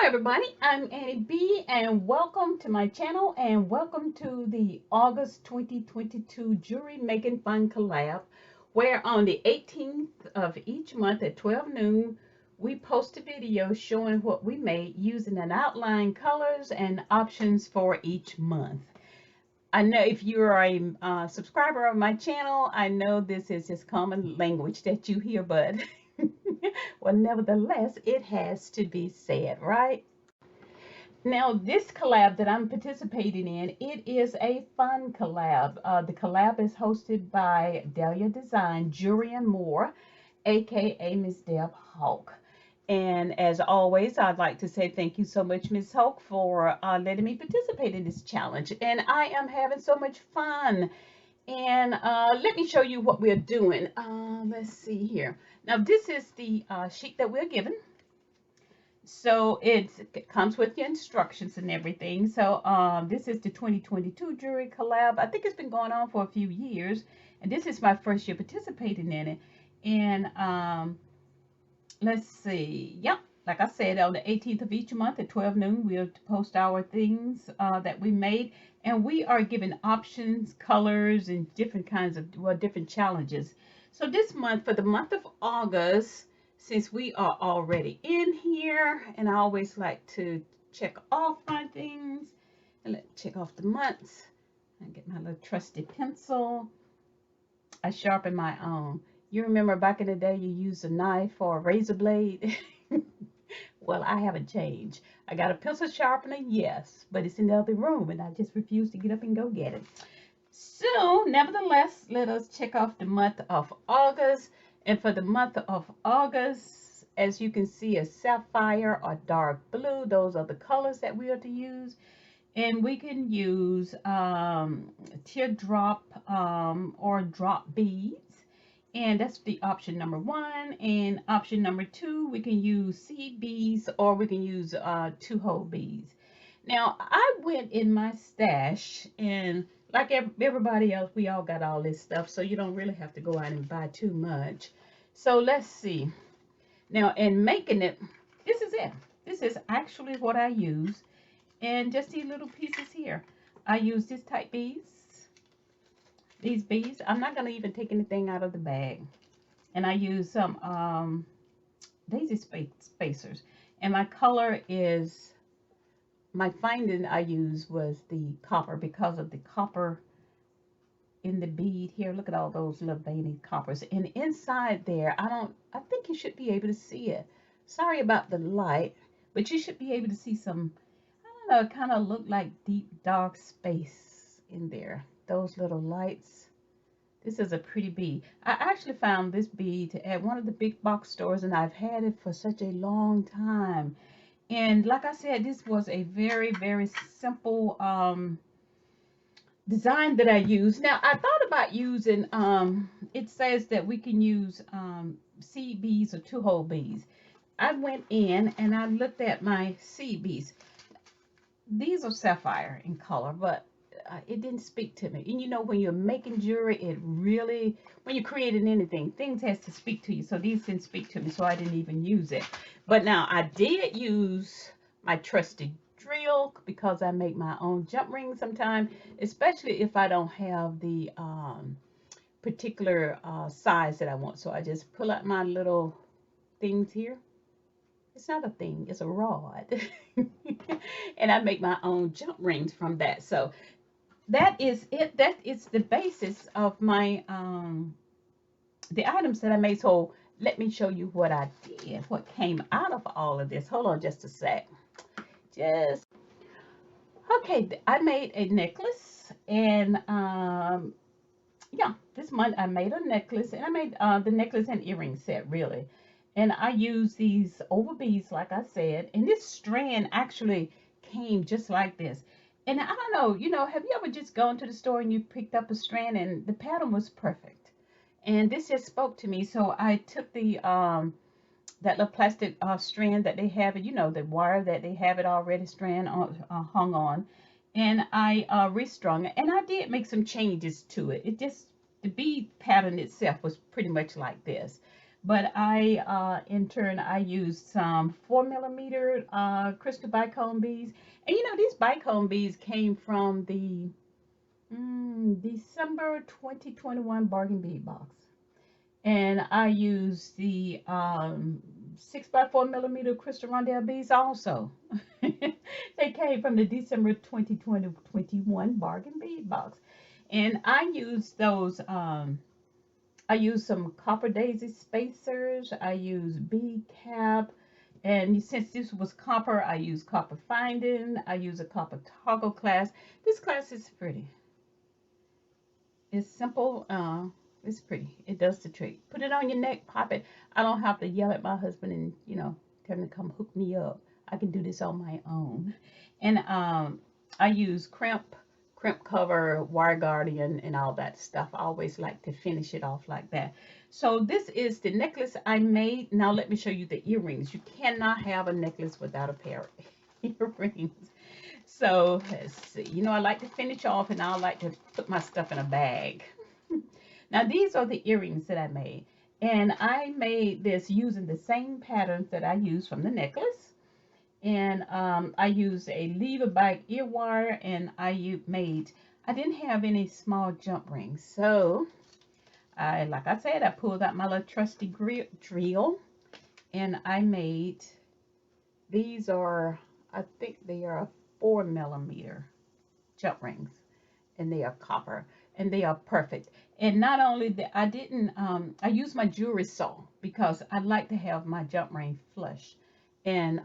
everybody, I'm Annie B and welcome to my channel and welcome to the August 2022 Jewelry Making Fun Collab, where on the 18th of each month at 12 noon we post a video showing what we made using an outline, colors, and options for each month. I know if you're a subscriber of my channel, I know this is just common language that you hear, but well, nevertheless, it has to be said, right? Now, this collab that I'm participating in, it is a fun collab. The collab is hosted by Delia Design, Jewelry and More, aka Miss Deb Hawk. And as always, I'd like to say thank you so much, Miss Hawk, for letting me participate in this challenge. And I am having so much fun. And let me show you what we're doing. Let's see here. Now, this is the sheet that we're given. So it comes with your instructions and everything. So this is the 2022 Jewelry Collab. I think it's been going on for a few years. And this is my first year participating in it. And let's see. Yep. Like I said, on the 18th of each month at 12 noon, we'll post our things that we made. And we are given options, colors, and different kinds of, well, different challenges. So this month, for the month of August, since we are already in here, and I always like to check off my things, and let's check off the months. I get my little trusty pencil. I sharpen my own. You remember back in the day you used a knife or a razor blade? Well, I haven't changed. I got a pencil sharpener, yes, but it's in the other room and I just refuse to get up and go get it. So, nevertheless, let us check off the month of August. And for the month of August, as you can see, a sapphire or dark blue. Those are the colors that we are to use. And we can use teardrop or drop beads. And that's the option number 1. And option number 2, we can use seed beads or we can use 2-hole beads. Now, I went in my stash and like everybody else, we all got all this stuff. So you don't really have to go out and buy too much. So let's see. Now, in making it, this is it. This is actually what I use. And just these little pieces here. I use this type beads. These beads, I'm not going to even take anything out of the bag. And I use some daisy spacers. And my color is, my finding I used was the copper because of the copper in the bead here. Look at all those little veiny coppers. And inside there, I think you should be able to see it. Sorry about the light, but you should be able to see some, I don't know, it kind of look like deep dark space in there. Those little lights. This is a pretty bead. I actually found this bead at one of the big box stores and I've had it for such a long time. And like I said, this was a very, very simple design that I used. Now, I thought about using, it says that we can use seed beads or 2-hole beads. I went in and I looked at my seed beads. These are sapphire in color, but it didn't speak to me. And you know, when you're making jewelry, it really, when you're creating anything, things has to speak to you. So these didn't speak to me, so I didn't even use it. But now I did use my trusty drill because I make my own jump rings sometimes, especially if I don't have the particular size that I want. So I just pull out my little things here. It's not a thing, it's a rod. And I make my own jump rings from that. So that is it. That is the basis of my the items that I made. So let me show you what I did, what came out of all of this. Hold on just a sec. Okay, I made a necklace, and yeah, this month I made a necklace, and I made the necklace and earring set, really. And I use these oval beads, like I said, and this strand actually came just like this. And I don't know, you know, have you ever just gone to the store and you picked up a strand and the pattern was perfect? And this just spoke to me. So I took the that little plastic strand that they have, you know, the wire that they have it already strand on, hung on, and I restrung it. And I did make some changes to it. It just, the bead pattern itself was pretty much like this. But in turn, I used some 4 millimeter crystal bicone beads. And you know, these bicone beads came from the December 2021 bargain bead box. And I used the 6 by 4 millimeter crystal rondelle beads also. They came from the December 2021 bargain bead box. And I used those, I used some copper daisy spacers. I used bead cap. And since this was copper, I used copper finding. I used a copper toggle clasp. This clasp is pretty. It's simple. It's pretty. It does the trick. Put it on your neck, pop it. I don't have to yell at my husband and, you know, tell him to come hook me up. I can do this on my own. And I use crimp cover, wire guardian, and all that stuff. I always like to finish it off like that. So this is the necklace I made. Now let me show you the earrings. You cannot have a necklace without a pair of earrings. So let's see. You know, I like to finish off, and I like to put my stuff in a bag. Now these are the earrings that I made, and I made this using the same patterns that I used from the necklace. And I used a lever back ear wire, and I didn't have any small jump rings, so like I said, I pulled out my little trusty drill, and I made, these are, I think they are 4 millimeter jump rings, and they are copper, and they are perfect. And not only that, I used my jewelry saw because I like to have my jump ring flush. And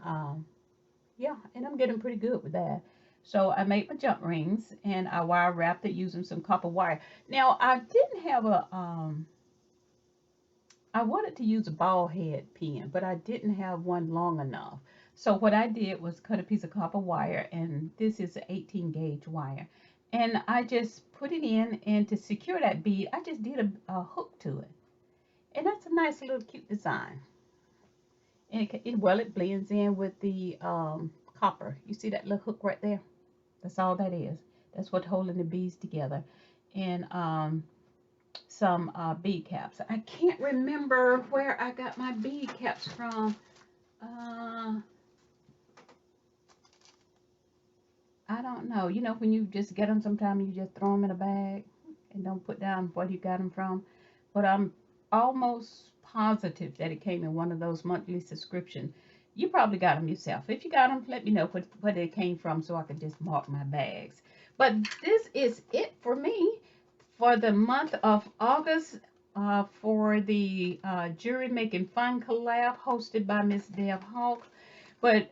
yeah, and I'm getting pretty good with that. So I made my jump rings, and I wire wrapped it using some copper wire. Now I didn't have I wanted to use a ball head pin, but I didn't have one long enough. So what I did was cut a piece of copper wire, and this is an 18 gauge wire. And I just put it in, and to secure that bead, I just did a hook to it. And that's a nice little cute design. And it blends in with the copper. You see that little hook right there? That's all that is. That's what's holding the beads together. And some bead caps. I can't remember where I got my bead caps from. I don't know. You know, when you just get them sometimes, you just throw them in a bag and don't put down where you got them from. But I'm almost positive that it came in one of those monthly subscriptions. You probably got them yourself. If you got them, let me know where they came from so I can just mark my bags. But this is it for me for the month of August, for the Jewelry Making Fun collab hosted by Miss Deb Hawk. But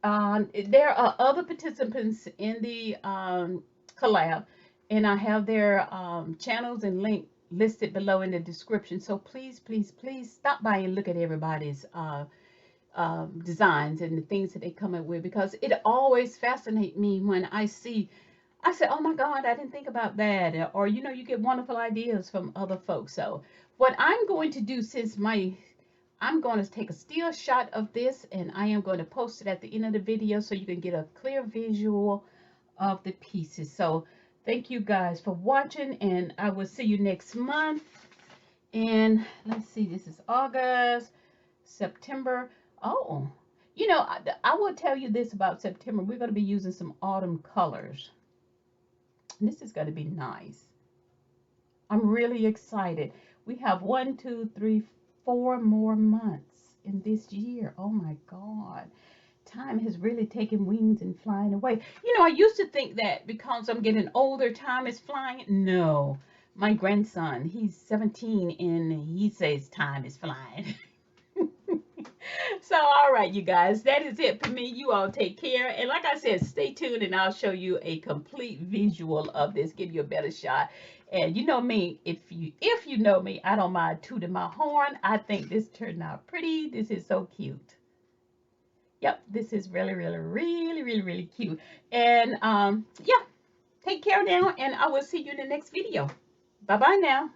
there are other participants in the collab, and I have their channels and link listed below in the description. So please, please, please stop by and look at everybody's designs and the things that they come up with, because it always fascinates me when I say, oh my God, I didn't think about that. Or, you know, you get wonderful ideas from other folks. So what I'm going to do, I'm going to take a still shot of this, and I am going to post it at the end of the video so you can get a clear visual of the pieces. So thank you guys for watching, and I will see you next month. And let's see, this is August, September. Oh, you know, I will tell you this about September. We're going to be using some autumn colors. And this is going to be nice. I'm really excited. We have 1, 2, 3, 4 more months in this year. Oh my God. Time has really taken wings and flying away. You know, I used to think that because I'm getting older, time is flying. No, my grandson, he's 17, and he says time is flying. So, all right, you guys, that is it for me. You all take care. And like I said, stay tuned, and I'll show you a complete visual of this, give you a better shot. And you know me, if you know me, I don't mind tooting my horn. I think this turned out pretty. This is so cute. Yep, this is really, really, really, really, really cute. And yeah, take care now, and I will see you in the next video. Bye-bye now.